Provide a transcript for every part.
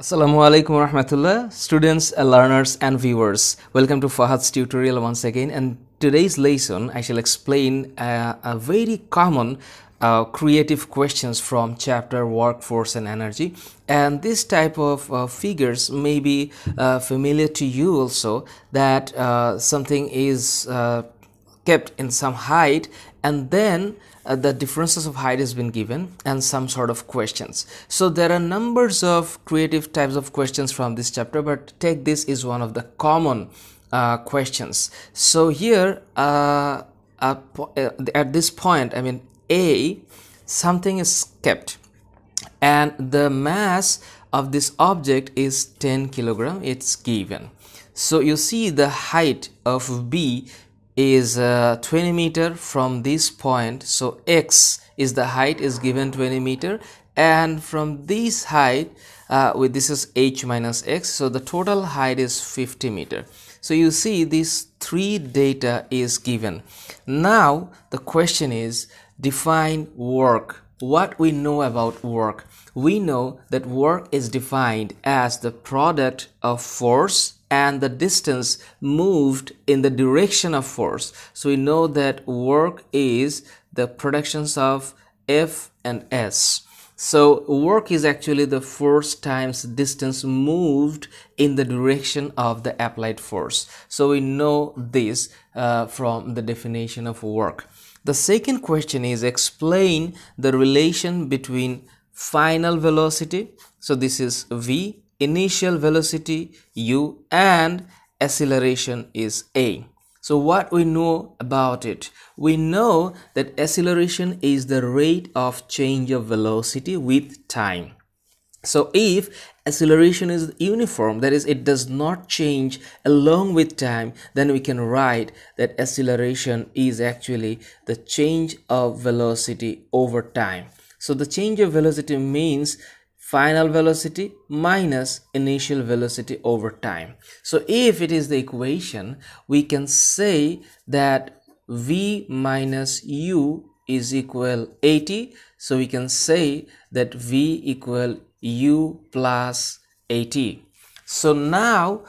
Assalamualaikum warahmatullah, students, learners and viewers. Welcome to Fahad's tutorial once again, and today's lesson I shall explain a very common creative questions from chapter Workforce and Energy, and this type of figures may be familiar to you also, that something is kept in some height, and then the differences of height has been given and some sort of questions. So there are numbers of creative types of questions from this chapter, but take this is one of the common questions. So here at this point, I mean something is kept and the mass of this object is 10 kilogram. It's given. So you see the height of B is 20 meter from this point. So x is the height is given 20 meter, and from this height with this is h minus x, so the total height is 50 meter. So you see these three data is given. Now the question is define work. What we know about work? We know that work is defined as the product of force and the distance moved in the direction of force. So we know that work is the productions of F and S. So work is actually the force times distance moved in the direction of the applied force. So we know this from the definition of work. The second question is explain the relation between final velocity, so this is V, initial velocity U, and acceleration is A. So what we know about it? We know that acceleration is the rate of change of velocity with time. So if acceleration is uniform, that is it does not change along with time, then we can write that acceleration is actually the change of velocity over time. So the change of velocity means final velocity minus initial velocity over time. So if it is the equation, we can say that V minus U is equal 80. So we can say that V equal U plus 80. So now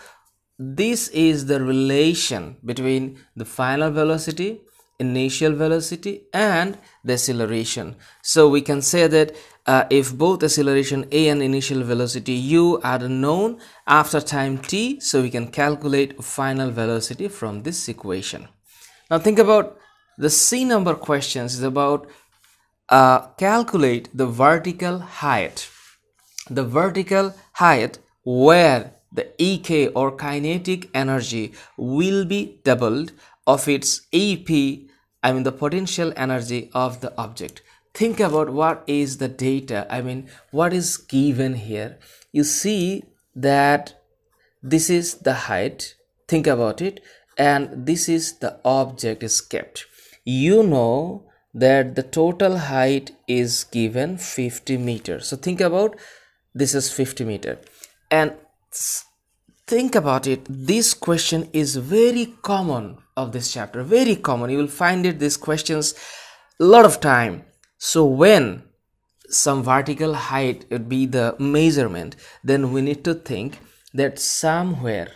this is the relation between the final velocity, initial velocity, and the acceleration. So we can say that if both acceleration A and initial velocity U are known after time t, so we can calculate final velocity from this equation. Now think about the C number questions is about calculate the vertical height. The vertical height where the EK or kinetic energy will be doubled of its EP, I mean the potential energy of the object. Think about what is the data, I mean what is given here. You see that this is the height, think about it, and this is the object is kept. You know that the total height is given 50 meters. So think about this is 50 meter, and think about it, this question is very common of this chapter, very common. You will find it these questions a lot of time. So when some vertical height would be the measurement, then we need to think that somewhere,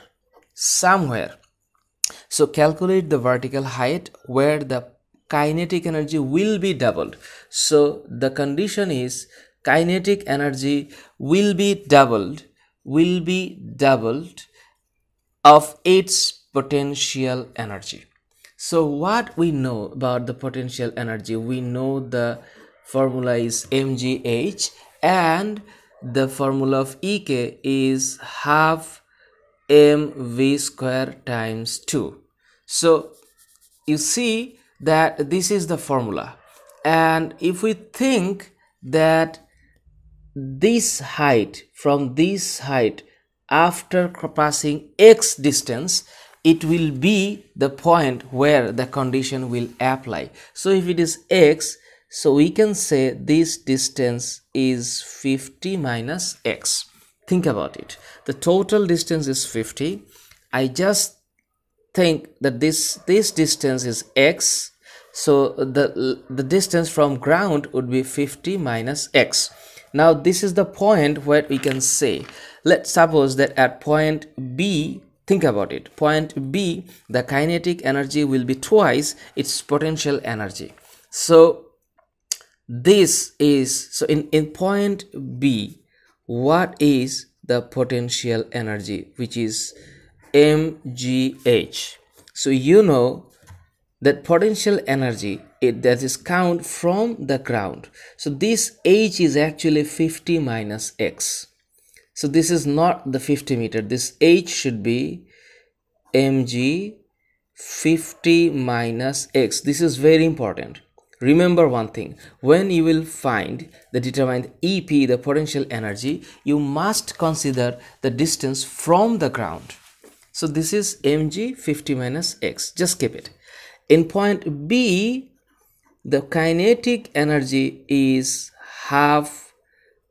so calculate the vertical height where the kinetic energy will be doubled. So the condition is kinetic energy will be doubled of its potential energy. So what we know about the potential energy? We know the formula is mgh, and the formula of ek is half mv square times 2. So you see that this is the formula, and if we think that this height, from this height after passing x distance, it will be the point where the condition will apply. So if it is x, so we can say this distance is 50 minus x. Think about it, the total distance is 50. I just think that this distance is x, so the distance from ground would be 50 minus x. Now this is the point where we can say let's suppose that at point B, think about it, point B, the kinetic energy will be twice its potential energy. So this is, so in point B, what is the potential energy, which is mgh? So you know that potential energy, that is count from the ground. So this h is actually 50 minus x. So this is not the 50 meter. This h should be mg 50 minus x. This is very important. Remember one thing, when you will find the determined EP, the potential energy, you must consider the distance from the ground. So this is mg 50 minus x. Just keep it. In point B, the kinetic energy is half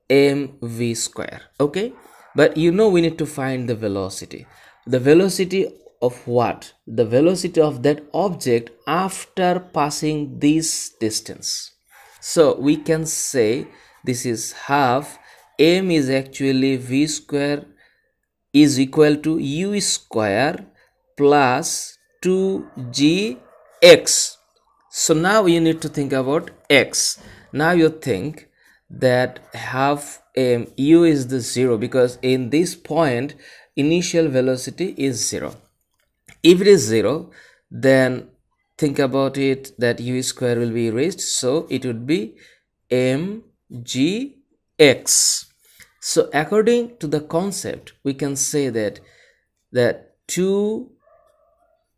mv square. Okay, but you know we need to find the velocity. The velocity of what? The velocity of that object after passing this distance. So we can say this is half m is actually v square is equal to u square plus 2g x. So now you need to think about x. Now you think that half u is the 0, because in this point initial velocity is 0. If it is 0, then think about it, that u square will be erased, so it would be mgx. So according to the concept, we can say that 2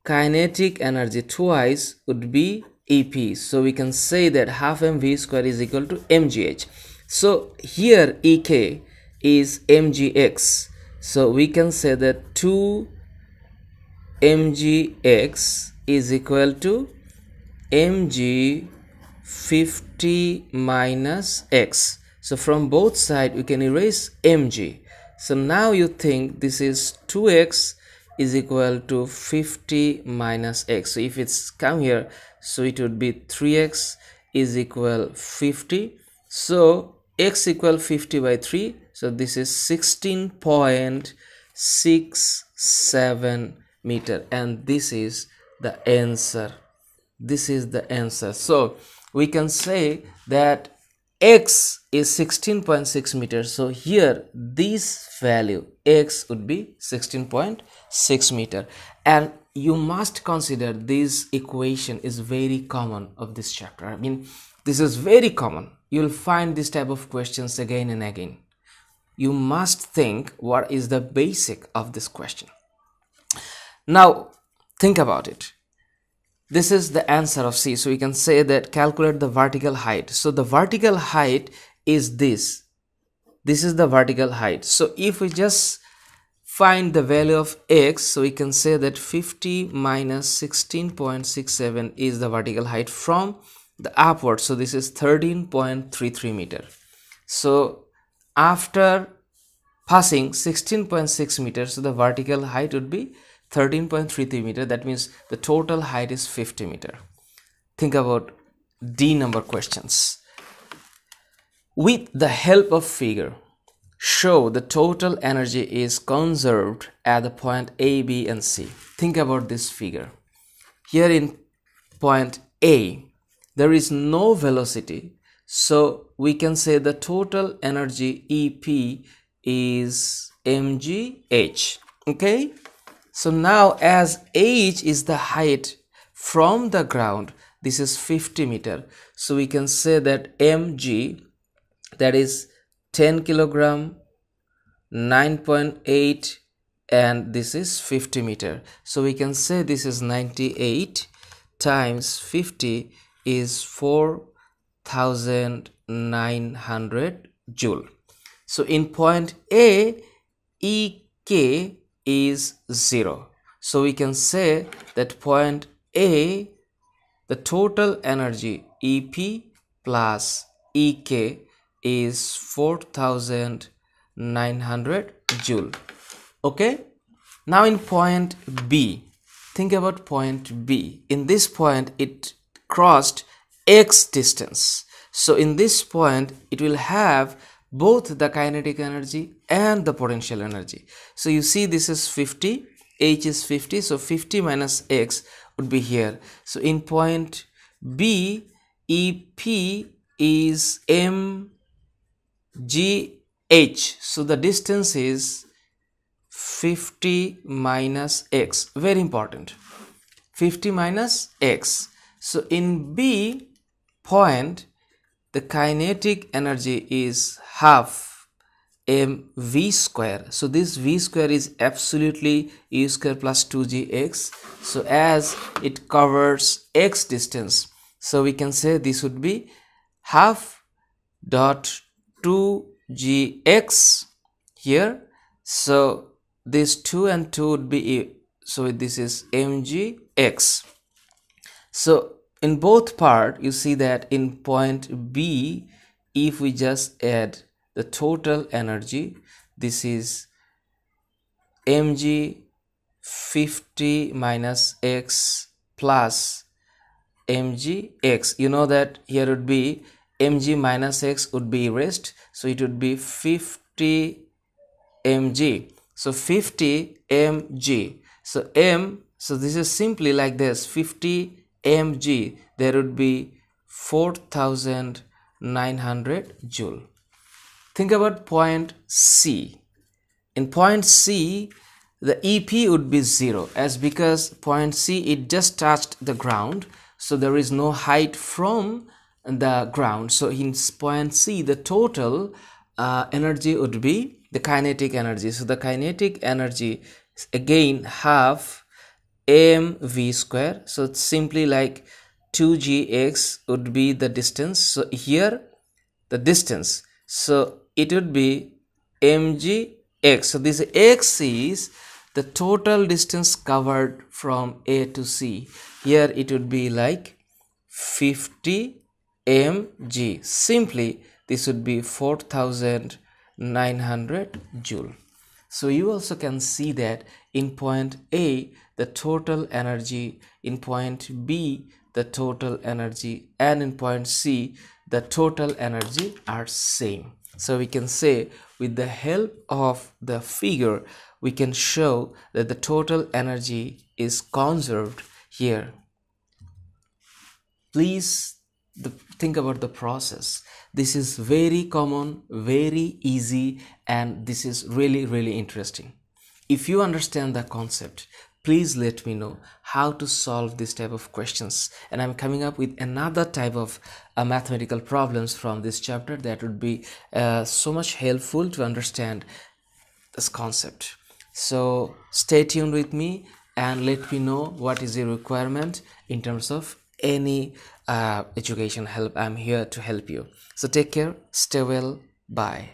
kinetic energy twice would be EP. So we can say that half mv square is equal to mgh. So here ek is mgx. So we can say that 2 mgx is equal to mg 50 minus x. So from both sides we can erase mg. So now you think this is 2x is equal to 50 minus x. So if it's come here, so it would be 3x is equal 50. So x equal 50 by 3. So this is 16.67 meter, and this is the answer. This is the answer. So we can say that x is 16.6 meters. So here this value x would be 16.6 meter, and you must consider this equation is very common of this chapter. I mean, this is very common. You will find this type of questions again and again. You must think what is the basic of this question. Now think about it. This is the answer of C. So we can say that calculate the vertical height. So the vertical height is this. This is the vertical height. So if we just find the value of x, so we can say that 50 minus 16.67 is the vertical height from the upward. So this is 13.33 meter. So after passing 16.6 meters, so the vertical height would be 13.33 meter. That means the total height is 50 meter. Think about D number questions. With the help of figure, show the total energy is conserved at the point A, B and C. Think about this figure. Here in point A, there is no velocity. So we can say the total energy EP is mgh. Okay. So now as h is the height from the ground, this is 50 meter. So we can say that mg, that is 10 kilogram, 9.8, and this is 50 meter. So we can say this is 98 times 50 is 4,900 joule. So in point A, EK is 0. So we can say that point A, the total energy EP plus EK is 4,900 joule. Okay. Now in point B, think about point B. In this point it crossed x distance. So in this point it will have both the kinetic energy and the potential energy. So you see this is 50, H is 50, so 50 minus X would be here. So in point B, EP is mgh, so the distance is 50 minus X, very important, 50 minus X. So in B point, the kinetic energy is half mv square. So this v square is absolutely u square plus 2gx. So as it covers x distance, so we can say this would be half dot 2gx here. So this 2 and 2 would be, so this is mgx. So in both part, you see that in point B, if we just add the total energy, this is mg 50 minus x plus mg x. You know that here would be mg minus x would be erased, so it would be 50 mg. So 50 mg. So m, so this is simply like this, 50 mg, there would be 4900 joule. Think about point C. In point C, the EP would be 0, as because point C, it just touched the ground, so there is no height from the ground. So in point C, the total energy would be the kinetic energy. So the kinetic energy is again half mv square. So it's simply like 2gx would be the distance. So here the distance, so it would be mgx. So this x is the total distance covered from A to C. Here it would be like 50 mg. Simply this would be 4900 joule. So you also can see that in point A, the total energy, in point B, the total energy, and in point C, the total energy are same. So we can say with the help of the figure, we can show that the total energy is conserved here. Please think about the process. This is very common, very easy, and this is really interesting. If you understand the concept, please let me know how to solve this type of questions, and I'm coming up with another type of mathematical problems from this chapter that would be so much helpful to understand this concept. So stay tuned with me and let me know what is your requirement in terms of any education help. I'm here to help you. So take care, stay well, bye.